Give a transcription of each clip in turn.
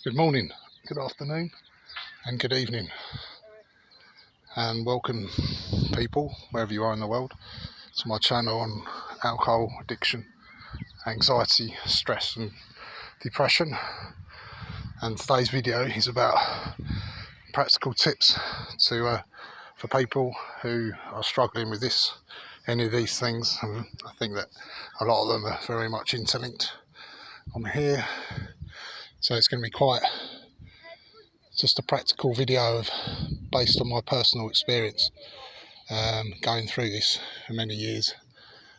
Good morning, good afternoon, and good evening, and welcome, people, wherever you are in the world, to my channel on alcohol addiction, anxiety, stress, and depression. And today's video is about practical tips for people who are struggling with any of these things. And I think that a lot of them are very much interlinked. I'm here, so it's going to be quite just a practical video based on my personal experience going through this for many years,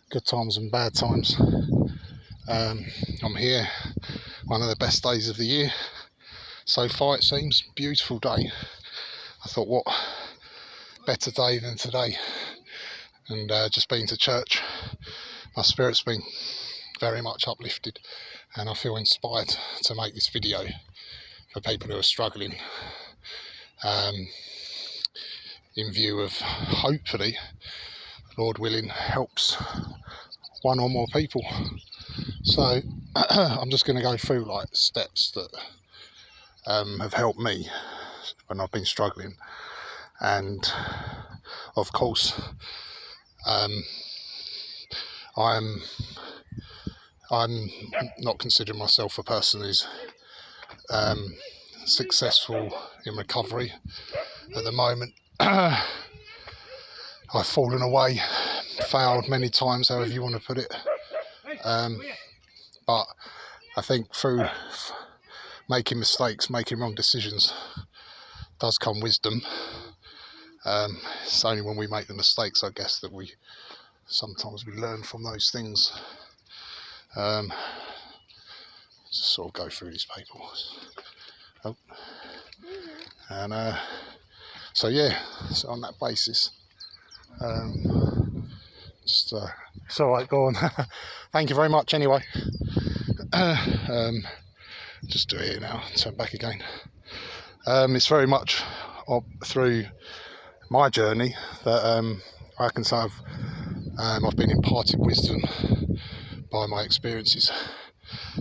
good times and bad times. I'm here, one of the best days of the year so far, it seems. Beautiful day. I thought, what better day than today? And just been to church, my spirit's been very much uplifted, and I feel inspired to make this video for people who are struggling, in view of, hopefully, Lord willing, helps one or more people. So I'm just going to go through like steps that have helped me when I've been struggling. And of course, I'm not considering myself a person who's successful in recovery at the moment. I've fallen away, failed many times, however you want to put it. But I think through making mistakes, making wrong decisions, does come wisdom. It's only when we make the mistakes, I guess, that we sometimes learn from those things. Just sort of go through these people. Oh. And so yeah, so on that basis, it's alright, go on. Thank you very much anyway. Just do it here now, turn back again. It's very much through my journey that I can say I've been imparted wisdom by my experiences.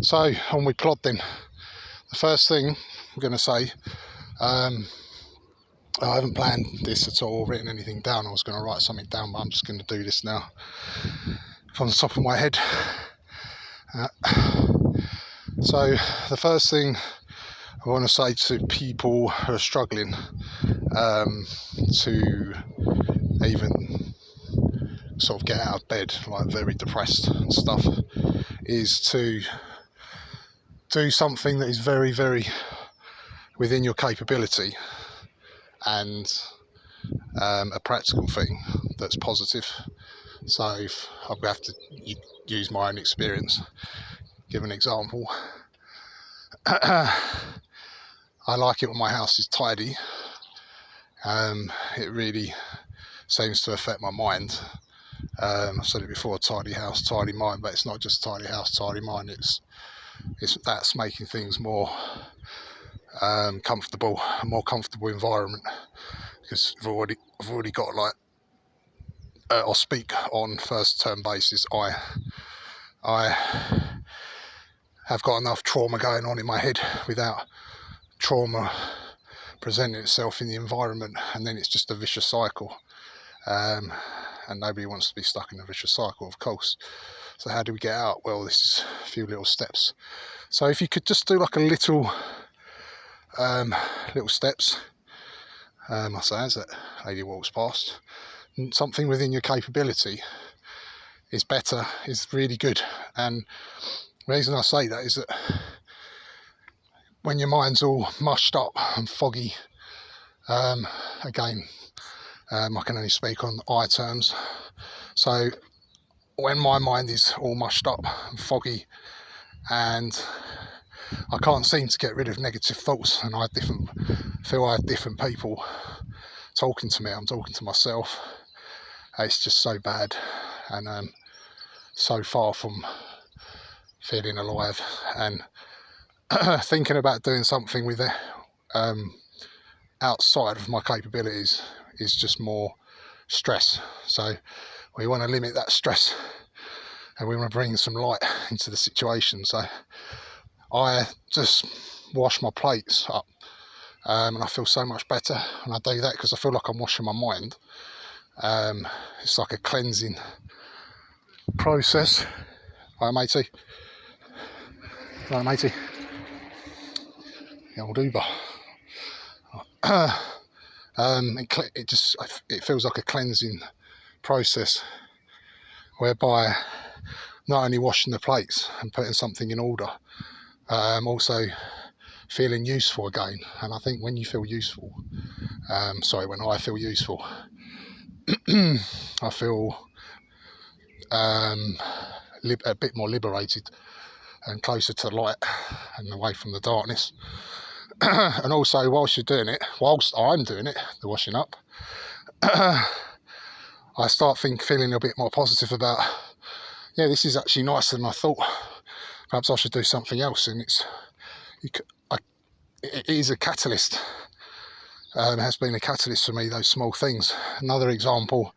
So on we plod then. The first thing I'm going to say, I haven't planned this at all, written anything down. I was going to write something down, but I'm just going to do this now from the top of my head. So the first thing I want to say to people who are struggling to even sort of get out of bed, like very depressed and stuff, is to do something that is very, very within your capability, and a practical thing that's positive. So if I'll have to use my own experience, give an example. I like it when my house is tidy. It really seems to affect my mind. I've said it before, tidy house, tidy mind, but it's not just tidy house, tidy mind. That's making things more comfortable, a more comfortable environment, because I've already got like, I'll speak on first term basis. I have got enough trauma going on in my head without trauma presenting itself in the environment, and then it's just a vicious cycle. And nobody wants to be stuck in a vicious cycle, of course. So how do we get out? Well, this is a few little steps. So if you could just do like a little steps, I say as that lady walks past, something within your capability is better, is really good. And the reason I say that is that when your mind's all mushed up and foggy, again, I can only speak on I terms. So when my mind is all mushed up and foggy, and I can't seem to get rid of negative thoughts, and I feel I have different people talking to me, I'm talking to myself, it's just so bad, and so far from feeling alive. And thinking about doing something with it outside of my capabilities is just more stress. So we want to limit that stress, and we want to bring some light into the situation. So I just wash my plates up, and I feel so much better when I do that, because I feel like I'm washing my mind. It's like a cleansing process. Right, matey? Right, matey? The old Uber. It feels like a cleansing process, whereby not only washing the plates and putting something in order, also feeling useful again. And I think when you feel useful, when I feel useful, I feel a bit more liberated and closer to the light and away from the darkness. And also, whilst I'm doing it, the washing up, I start feeling a bit more positive about, this is actually nicer than I thought. Perhaps I should do something else. And it is a catalyst. It has been a catalyst for me, those small things. Another example,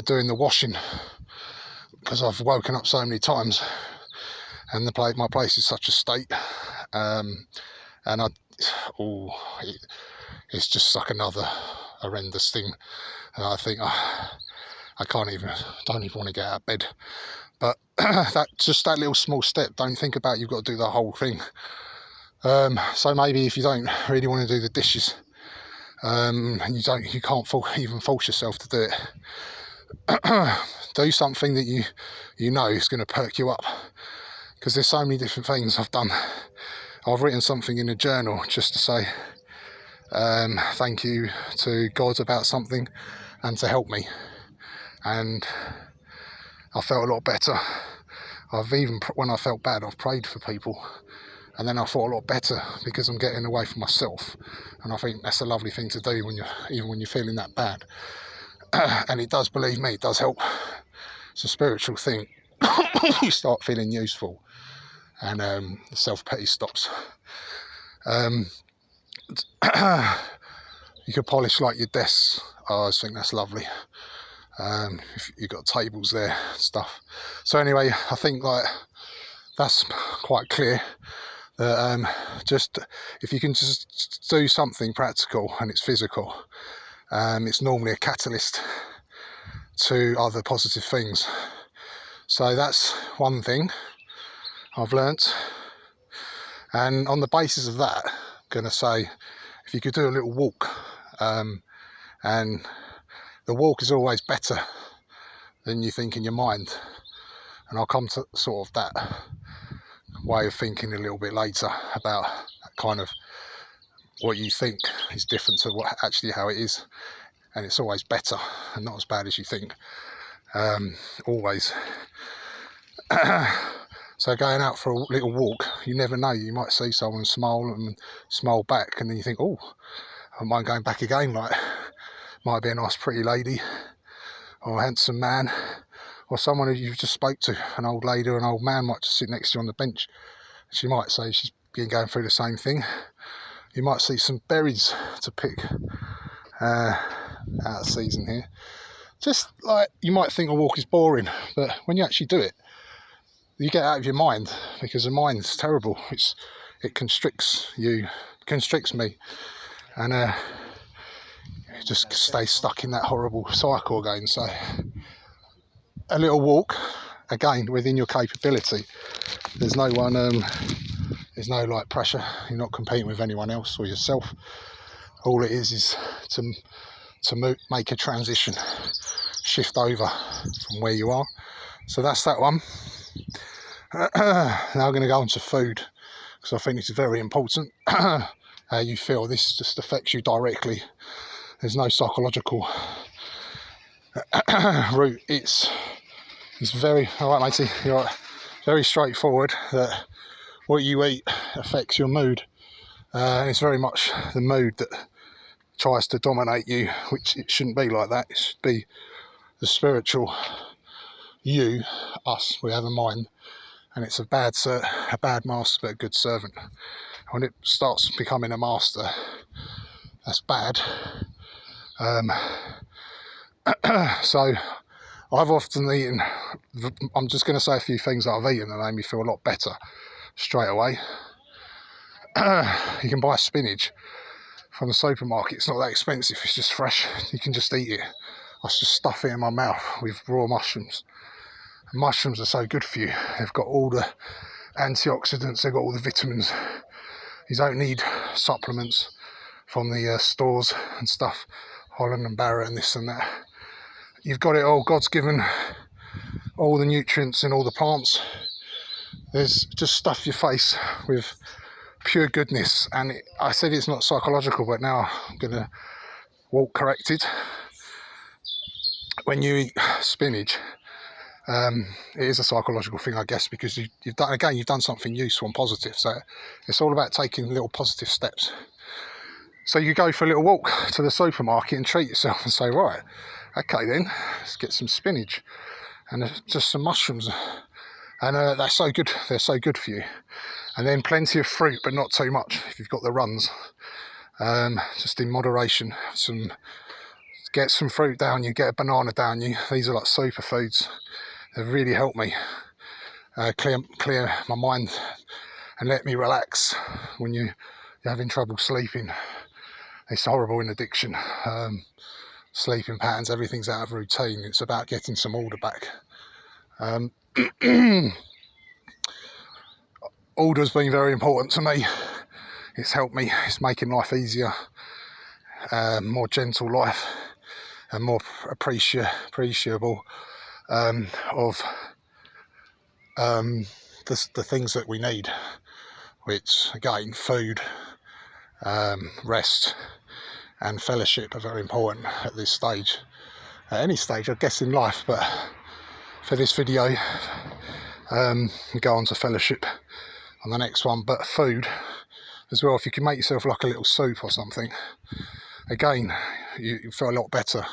doing the washing, because I've woken up so many times and my place is such a state, and it's just like another horrendous thing. And I think I don't even want to get out of bed. But that little small step, don't think about you've got to do the whole thing. So maybe if you don't really want to do the dishes, and you can't even force yourself to do it, do something that you know is going to perk you up. Because there's so many different things I've done. I've written something in a journal just to say thank you to God about something and to help me, and I felt a lot better. When I felt bad, I've prayed for people, and then I felt a lot better because I'm getting away from myself. And I think that's a lovely thing to do even when you're feeling that bad. And it does, believe me, it does help. It's a spiritual thing. You start feeling useful, and the self-pity stops. You could polish like your desks. I always think that's lovely. If you've got tables there, stuff. So anyway, I think that's quite clear. That just if you can just do something practical and it's physical, it's normally a catalyst to other positive things. So that's one thing I've learnt. And on the basis of that, I'm going to say, if you could do a little walk, and the walk is always better than you think in your mind. And I'll come to sort of that way of thinking a little bit later about that kind of what you think is different to how it is. And it's always better and not as bad as you think. Always. So going out for a little walk, you never know, you might see someone smile back, and then you think, oh, I mind going back again, might be a nice pretty lady or a handsome man, or someone who you just spoke to, an old lady or an old man might just sit next to you on the bench. She might say she's been going through the same thing. You might see some berries to pick out of season here. Just like, you might think a walk is boring, but when you actually do it, you get out of your mind, because the mind's terrible. It constricts me, and just stay stuck in that horrible cycle again. So a little walk, again, within your capability. There's no pressure. You're not competing with anyone else or yourself. All it is to make a transition, shift over from where you are. So that's that one. Now I'm going to go on to food, because I think it's very important. How you feel, this just affects you directly. There's no psychological route. It's very, all right, matey, you're right, very straightforward, that what you eat affects your mood. It's very much the mood that tries to dominate you, which it shouldn't be like that. It should be the spiritual you, us. We have a mind, and it's a bad master but a good servant. When it starts becoming a master, that's bad. So I've often eaten, I'm just going to say a few things that I've eaten that made me feel a lot better straight away. you can buy spinach from the supermarket. It's not that expensive, it's just fresh. You can just eat it. I just stuff it in my mouth with raw mushrooms. And mushrooms are so good for you. They've got all the antioxidants, they've got all the vitamins. You don't need supplements from the stores and stuff, Holland and Barrett and this and that. You've got it all. God's given all the nutrients in all the plants. There's just stuff your face with pure goodness. And I said it's not psychological, but now I'm going to walk corrected. When you eat spinach, it is a psychological thing, I guess, because you've done something useful and positive. So it's all about taking little positive steps. So you go for a little walk to the supermarket and treat yourself and say, right, okay then, let's get some spinach and just some mushrooms. And they're so good. They're so good for you. And then plenty of fruit, but not too much if you've got the runs. Just in moderation. Get some fruit down you, get a banana down you. These are like superfoods. They've really helped me clear my mind and let me relax when you're having trouble sleeping. It's horrible in addiction. Sleeping patterns, everything's out of routine. It's about getting some order back. Order's been very important to me. It's helped me. It's making life easier, more gentle life, and more appreciable of the things that we need, which again, food, rest and fellowship are very important at this stage, at any stage I guess in life, but for this video we go on to fellowship on the next one. But food as well, if you can make yourself like a little soup or something, again you feel a lot better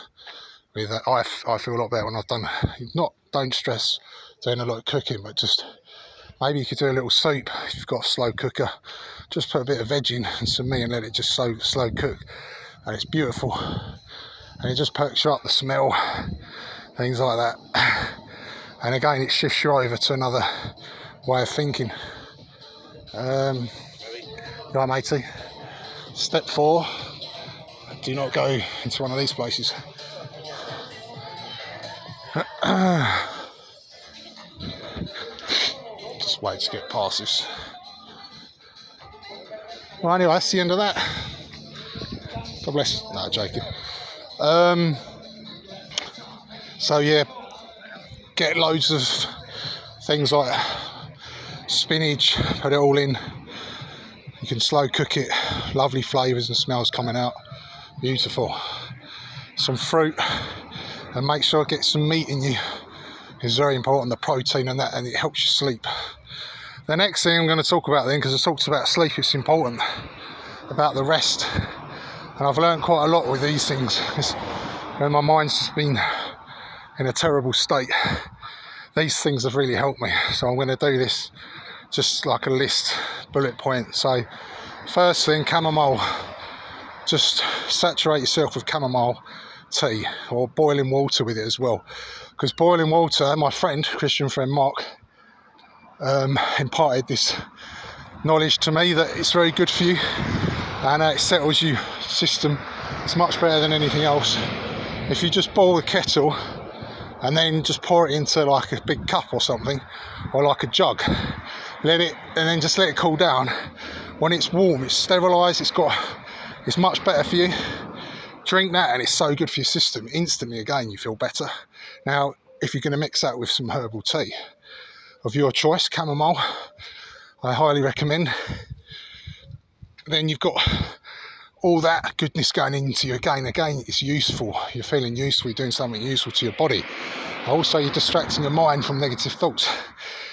with that. I feel a lot better when I've done, don't stress doing a lot of cooking, but just maybe you could do a little soup if you've got a slow cooker. Just put a bit of veg in and some meat and let it just slow cook, and it's beautiful, and it just perks you up, the smell, things like that. And again, it shifts you over to another way of thinking. Right, matey. Step 4, do not go into one of these places. Just wait to get past this. Well, anyway, that's the end of that. God bless. No, joking. So yeah, get loads of things like spinach, put it all in. You can slow cook it, lovely flavours and smells coming out, beautiful. Some fruit, and make sure it gets some meat in you. It's very important, the protein and that, and it helps you sleep. The next thing I'm going to talk about then, because I talked about sleep, it's important, about the rest. And I've learned quite a lot with these things, because when my mind's just been in a terrible state, these things have really helped me. So I'm going to do this just like a list, bullet point. So first thing, chamomile. Just saturate yourself with chamomile tea, or boiling water with it as well. Because boiling water, my friend, Christian friend Mark, imparted this knowledge to me that it's very good for you, and it settles your system. It's much better than anything else. If you just boil the kettle and then just pour it into like a big cup or something, or like a jug, let it, and then just let it cool down. When it's warm, it's sterilised, it's much better for you. Drink that and it's so good for your system. Instantly, again, you feel better. Now, if you're going to mix that with some herbal tea of your choice, chamomile, I highly recommend. Then you've got all that goodness going into you. Again, it's useful. You're feeling useful, you're doing something useful to your body. Also, you're distracting your mind from negative thoughts.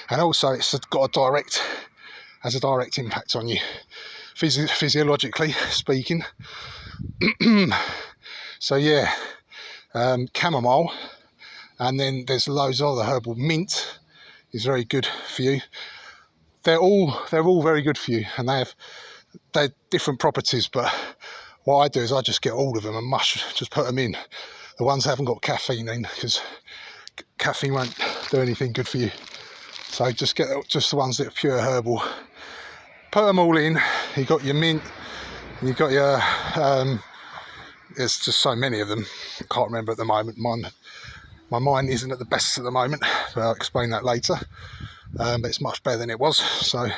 And also, it's got has a direct impact on you, physiologically speaking. So yeah, chamomile, and then there's loads of other herbal. Mint is very good for you. They're all very good for you, and they're different properties. But what I do is I just get all of them and just put them in. The ones that haven't got caffeine in, because caffeine won't do anything good for you. So just get just the ones that are pure herbal. Put them all in, you got your mint, and you got your there's just so many of them, I can't remember at the moment. My mind isn't at the best at the moment, but I'll explain that later. But it's much better than it was, so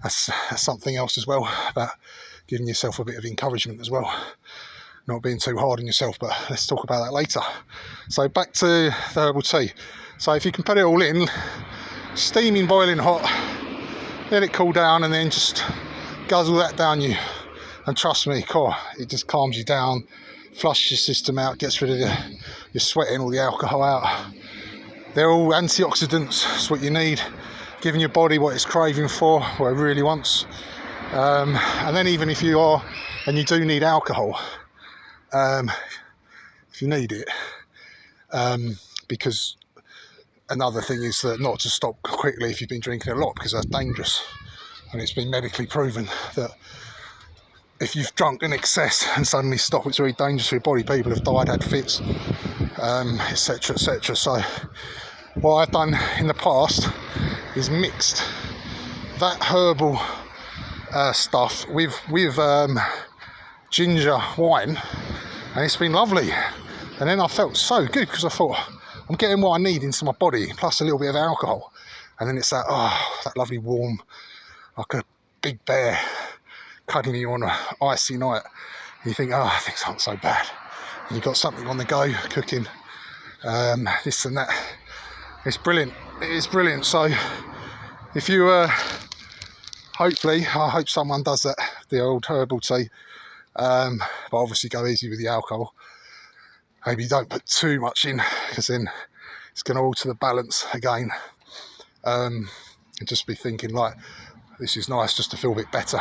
that's something else as well, about giving yourself a bit of encouragement as well, not being too hard on yourself. But let's talk about that later. So back to the herbal tea. So if you can put it all in, steaming, boiling hot, let it cool down, and then just guzzle that down you. And trust me, it just calms you down, flushes your system out, gets rid of your sweating, all the alcohol out. They're all antioxidants. That's what you need, giving your body what it's craving for, what it really wants. And then even if you are, and you do need alcohol, if you need it, because another thing is that not to stop quickly if you've been drinking a lot, because that's dangerous. And it's been medically proven that if you've drunk in excess and suddenly stop, it's very dangerous for your body. People have died, had fits, etc, etc. So what I've done in the past is mixed that herbal stuff with ginger wine, and it's been lovely. And then I felt so good, because I thought, I'm getting what I need into my body, plus a little bit of alcohol. And then it's that lovely warm, like a big bear cuddling you on an icy night. And you think, things aren't so bad. And you've got something on the go, cooking, this and that. It's brilliant. It is brilliant. So if you, hopefully, I hope someone does that, the old herbal tea. But obviously go easy with the alcohol. Maybe don't put too much in, because then it's going to alter the balance again. And just be thinking, like, this is nice just to feel a bit better.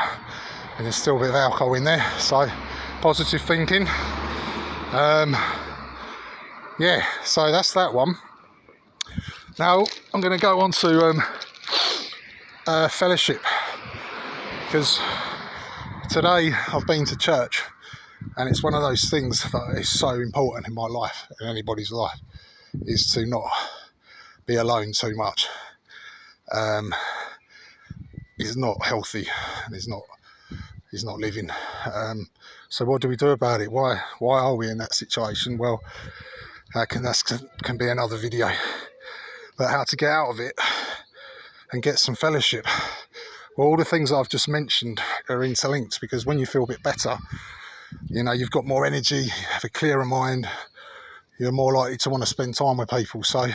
And there's still a bit of alcohol in there, so positive thinking. Yeah, so that's that one. Now I'm going to go on to fellowship, because today I've been to church, and it's one of those things that is so important in my life, in anybody's life, is to not be alone too much. It's not healthy, and it's not living. So what do we do about it? Why are we in that situation? Well, that can be another video. But how to get out of it and get some fellowship. Well, all the things I've just mentioned are interlinked, because when you feel a bit better, you've got more energy, you have a clearer mind, you're more likely to want to spend time with people. So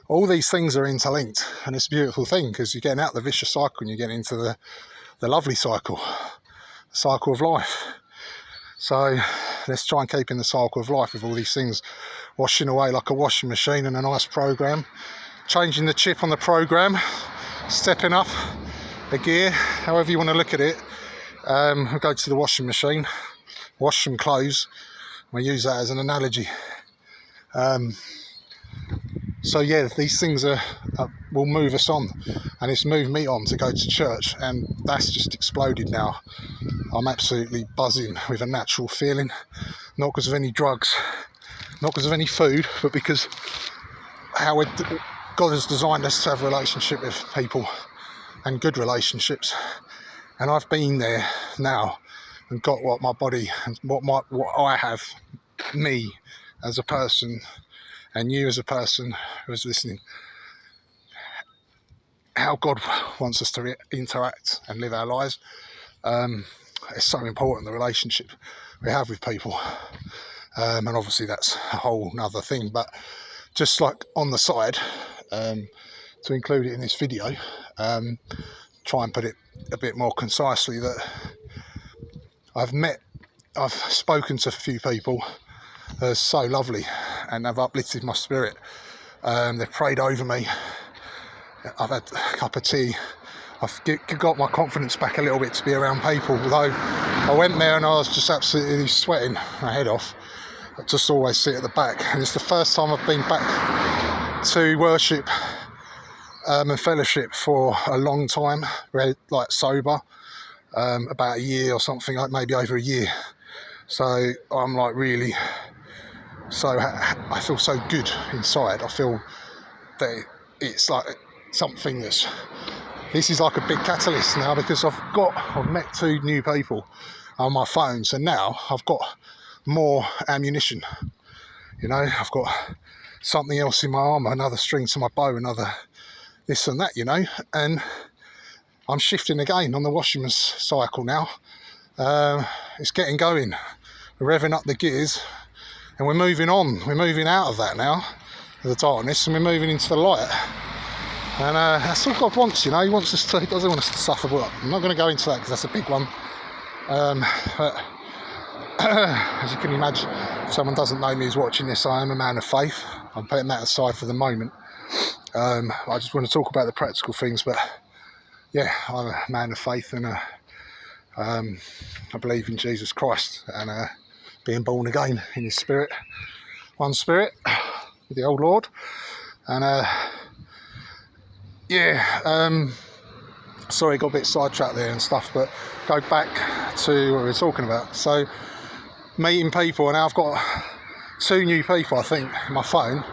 all these things are interlinked, and it's a beautiful thing, because you're getting out of the vicious cycle and you're getting into the lovely cycle, the cycle of life. So let's try and keep in the cycle of life with all these things washing away like a washing machine and a nice program, changing the chip on the program, stepping up a gear, however you want to look at it. We'll go to the washing machine, wash some clothes. We use that as an analogy. So yeah, these things will move us on, and it's moved me on to go to church, and that's just exploded now. I'm absolutely buzzing with a natural feeling, not because of any drugs, not because of any food, but because how God has designed us to have a relationship with people, and good relationships. And I've been there now and got what my body and what I have, me as a person, and you as a person who's listening, how God wants us to interact and live our lives. It's so important, the relationship we have with people. And obviously that's a whole nother thing, but just like on the side, to include it in this video, try and put it a bit more concisely, that I've spoken to a few people that are so lovely and have uplifted my spirit. They've prayed over me. I've had a cup of tea. I've got my confidence back a little bit to be around people, although I went there and I was just absolutely sweating my head off. I just always sit at the back, and it's the first time I've been back to worship and fellowship for a long time, like sober, about a year or something, like maybe over a year. So I'm like really, I feel so good inside. I feel that it's like something that's this is like a big catalyst now, because I've met 2 new people on my phone, so now I've got more ammunition. You know, I've got something else in my armour, another string to my bow, another this and that, you know, and I'm shifting again on the Washerman's cycle now. It's getting going. We're revving up the gears and we're moving on. We're moving out of that now, the darkness, and we're moving into the light. And that's all God wants, you know. He doesn't want us to suffer. But I'm not going to go into that because that's a big one. But as you can imagine, if someone doesn't know me who's watching this, I am a man of faith. I'm putting that aside for the moment. I just want to talk about the practical things, but yeah, I'm a man of faith, and I believe in Jesus Christ and being born again in His Spirit, one Spirit with the old Lord. And sorry, got a bit sidetracked there and stuff, but go back to what we were talking about. So meeting people, and now I've got 2 new people, I think, on my phone,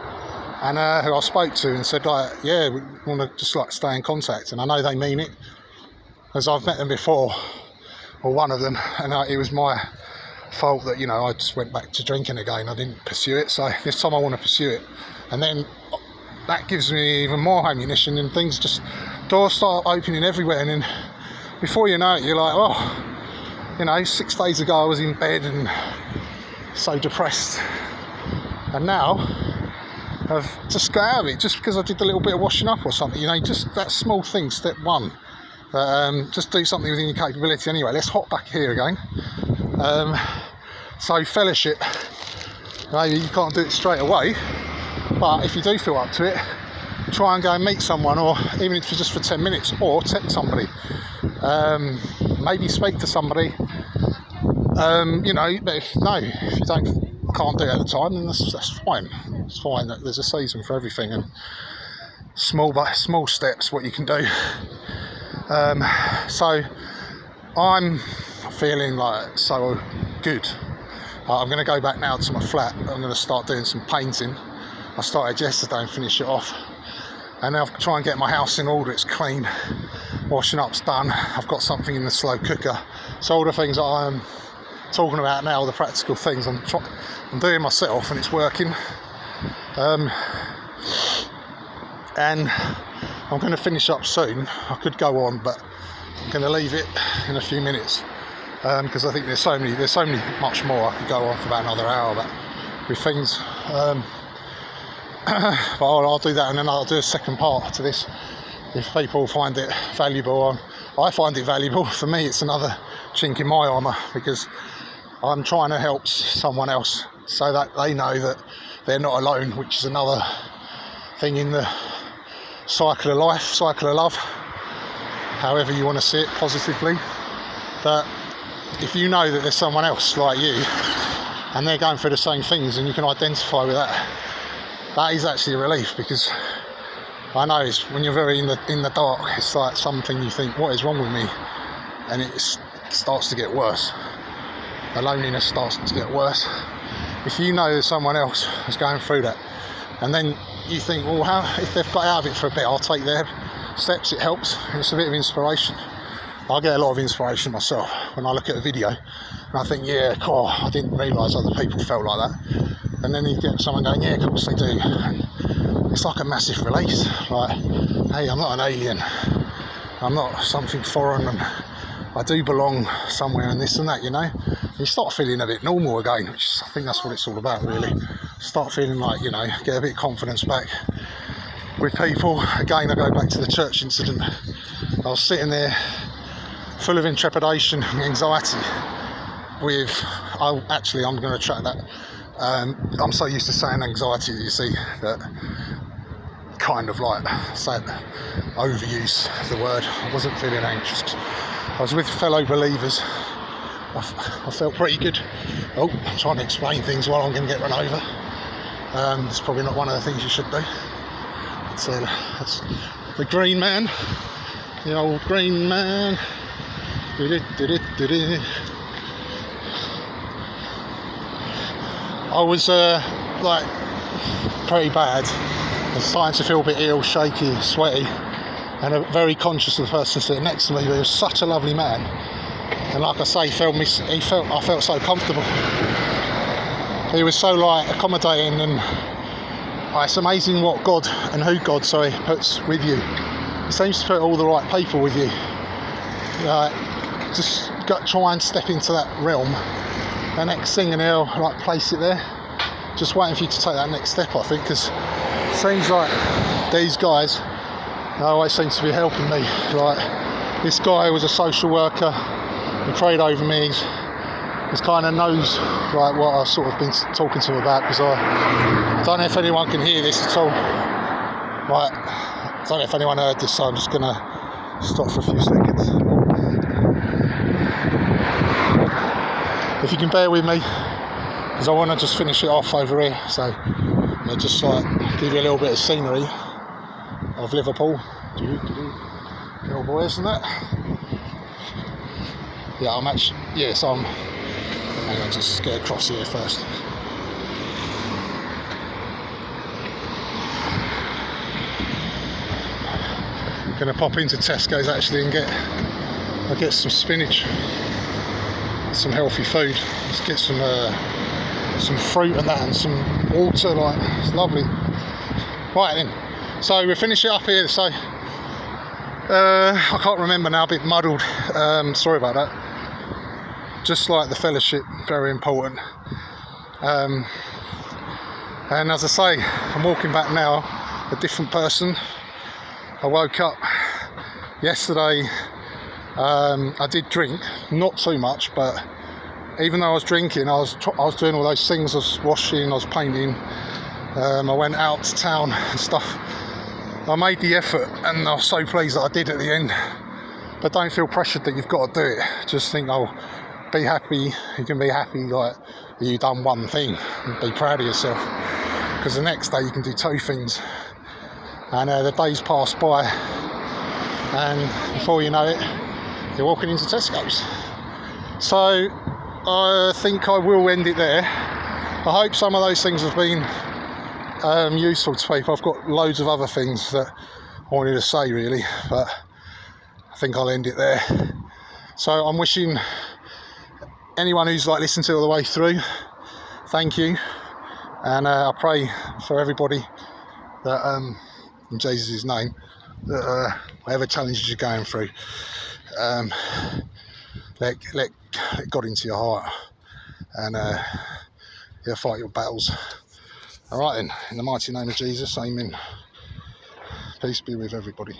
and who I spoke to and said, like, yeah, we want to just like stay in contact. And I know they mean it, as I've met them before, or one of them, and it was my fault that, you know, I just went back to drinking again. I didn't pursue it, so this time I want to pursue it. And then that gives me even more ammunition, and things just, doors start opening everywhere, and then before you know it, you're like, oh, you know, 6 days ago I was in bed and so depressed, and now I've just got out of it just because I did a little bit of washing up or something, you know, just that small thing, step one. Just do something within your capability. Anyway, let's hop back here again. So fellowship, maybe you can't do it straight away, but if you do feel up to it, try and go and meet someone, or even if it's just for 10 minutes, or text somebody, maybe speak to somebody, you know. But if you can't do it at the time, then that's fine. It's fine. There's a season for everything, and small steps what you can do. So I'm feeling like so good. I'm going to go back now to my flat. I'm going to start doing some painting. I started yesterday and finish it off, and now I'll try and get my house in order. It's clean, washing up's done, I've got something in the slow cooker. So all the things that I'm talking about now, the practical things I'm doing myself, and it's working. And I'm going to finish up soon. I could go on, but I'm going to leave it in a few minutes, because I think there's so many much more. I could go on for about another hour, but with things. But I'll do that, and then I'll do a second part to this if people find it valuable. I find it valuable. For me, it's another chink in my armour, because I'm trying to help someone else so that they know that they're not alone, which is another thing in the cycle of life, cycle of love, however you want to see it positively. That if you know that there's someone else like you and they're going through the same things, and you can identify with that, that is actually a relief. Because I know it's, when you're very in the dark, it's like something you think, what is wrong with me? And it starts to get worse. The loneliness starts to get worse. If you know there's someone else who's going through that, and then you think, well, if they've got out of it for a bit, I'll take their steps. It helps. It's a bit of inspiration. I get a lot of inspiration myself when I look at a video, and I think, yeah, cool, I didn't realise other people felt like that. And then you get someone going, yeah, of course they do. And it's like a massive release. Like, hey, I'm not an alien. I'm not something foreign, and I do belong somewhere, and this and that, you know. You start feeling a bit normal again, which is, I think that's what it's all about, really. Start feeling like, you know, get a bit of confidence back with people. Again, I go back to the church incident. I was sitting there full of intrepidation and anxiety with, I'm going to track that. I'm so used to saying anxiety, you see, that kind of like, say, overuse the word. I wasn't feeling anxious. I was with fellow believers. I felt pretty good. Oh, I'm trying to explain things while I'm going to get run over. It's probably not one of the things you should do. That's the green man, the old green man. I was like pretty bad. I was starting to feel a bit ill, shaky, sweaty, and very conscious of the person sitting next to me. But he was such a lovely man, and like I say, I felt so comfortable. He was so like accommodating, and it's amazing what God puts with you. He seems to put all the right people with you. Just try and step into that realm. The next thing, and he'll like place it there. Just waiting for you to take that next step, I think, because it seems like these guys always seem to be helping me. Like this guy was a social worker and prayed over me. He kind of knows like what I've sort of been talking to him about, because I don't know if anyone can hear this at all. Right, I don't know if anyone heard this, so I'm just gonna stop for a few seconds. If you can bear with me, because I want to just finish it off over here, so I'll just like give you a little bit of scenery of Liverpool. Little boys and that. Yeah, I'm actually, yes, I'm, hang on, just get across here first. Gonna pop into Tesco's actually and get some spinach, some healthy food. Let's get some fruit and that, and some water. Like, it's lovely. Right then, so we'll finish it up here. So I can't remember now, a bit muddled. Sorry about that. Just like the fellowship, very important. And as I say, I'm walking back now, a different person. I woke up yesterday. I did drink, not too much, but even though I was drinking, I was doing all those things. I was washing, I was painting. I went out to town and stuff. I made the effort, and I was so pleased that I did at the end. But don't feel pressured that you've got to do it. Just think, be happy. You can be happy like you've done one thing, and be proud of yourself. Because the next day you can do two things. And the days pass by, and before you know it, you're walking into Tesco's. So I think I will end it there. I hope some of those things have been useful to people. I've got loads of other things that I wanted to say really, but I think I'll end it there. So I'm wishing anyone who's like listened to it all the way through, thank you, and I pray for everybody that in Jesus' name, that whatever challenges you're going through, let God into your heart, and He'll fight your battles. All right then, in the mighty name of Jesus, amen. Peace be with everybody.